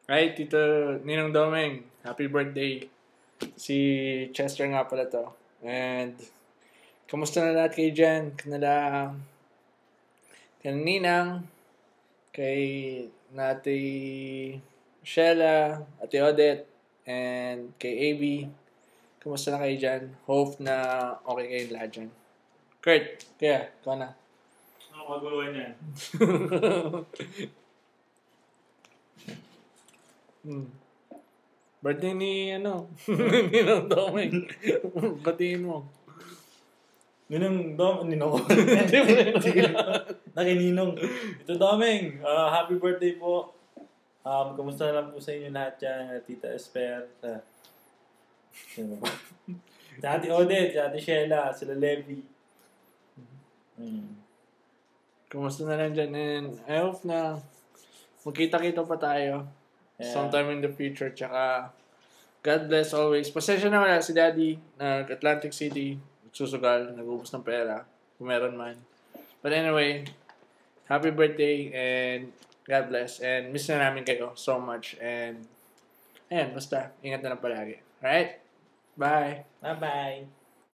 Right, Tito Ninong Domeng, happy birthday. Si Chester nga pala to. And, kamusta na lahat kayo dyan? Kanila, kay Ninang, kay Nati Sheila, Ate Odette, and kay AB. Kamusta na kayo dyan? Hope na okay kayo lahat dyan. Kurt, kaya, ikaw na. Ano kaguluhan yan? Birthday ni, Ninong Domeng. Batiin mo. Ninong ko. Nakininong. Ito Domeng, happy birthday po. Kamusta na lang po sa inyo lahat dyan, Tita Esper, sino ba? Si Ate Odette, si Ate Sheila, sila Levi. Kamusta na lang dyan? And I hope na magkita-kita pa tayo sometime in the future. Tsaka, God bless always. Pasensya na wala si Daddy na Atlantic City, susugal, nag-ubos ng pera, kung meron man. But anyway, happy birthday and God bless. And miss na namin kayo so much. And, ayan, basta, ingat na lang palagi. Alright? Bye! Bye-bye!